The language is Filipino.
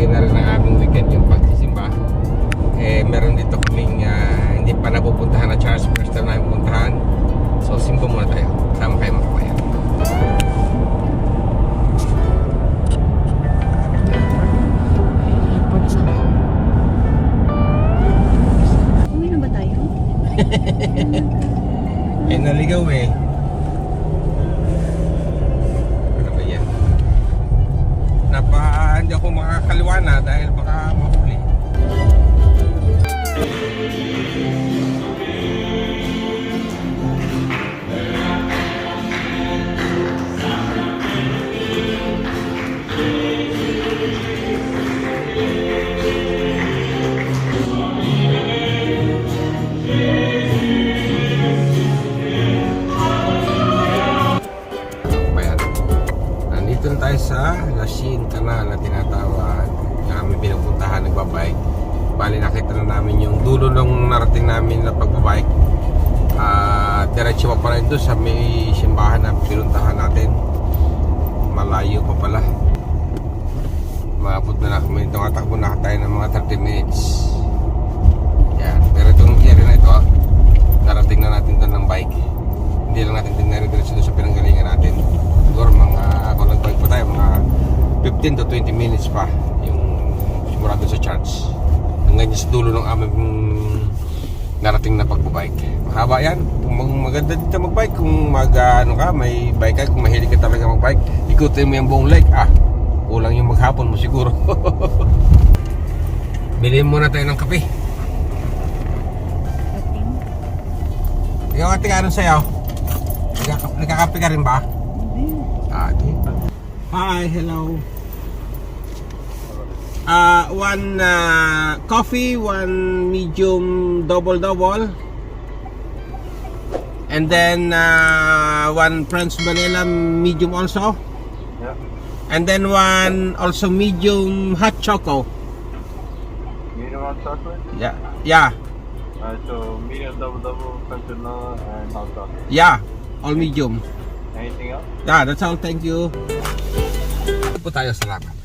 tuloy na rin ang aming weekend yung pagsisimba. Meron dito kaming hindi pa napupuntahan na church. First time namin puntahan. So simba muna tayo. Sama kayo mga kabayan. Uwi na ba tayo? Naligaw eh. Ano ba yan? Hindi ako makakaliwa na dahil baka mahuli. Nandito na tayo sa Lachine Canal na tinatawag na aming pinupuntahan nagbabike. Bali nakita na namin yung dulo ng narating namin na pagbabike. Diretso pa pala ito sa may simbahan na pinuntahan natin. Malayo pa pala. Maabot na kami. Tumatakbo na tayo ng mga 30 minutes. Yan. Pero itong area na ito, narating na natin doon ng bike. Hindi lang natin dinare-diretso doon sa pinanggalingan natin. Siguro kung nag-bike pa tayo, mga 15 to 20 minutes pa yung simula doon sa church. Hanggang sa dulo ng aming narating na pagbabike. Mahaba yan. Kung maganda dito magbike, kung may bike ka, kung mahilig ka talaga magbike, ikutin mo yung buong lake. Kulang yung maghapon mo siguro. Bilhin muna tayo ng kape. Ikaw ate, anong sayaw? Nagkakape ka rin ba? Hindi. Hi, hello. One coffee, one medium double, and then one French vanilla medium also. Yeah. And then one also medium hot choco. Medium hot chocolate? Yeah. So medium double, French vanilla, and hot chocolate. Yeah, all medium. Anything else? Yeah, that's all. Thank you. Po tayo, salamat.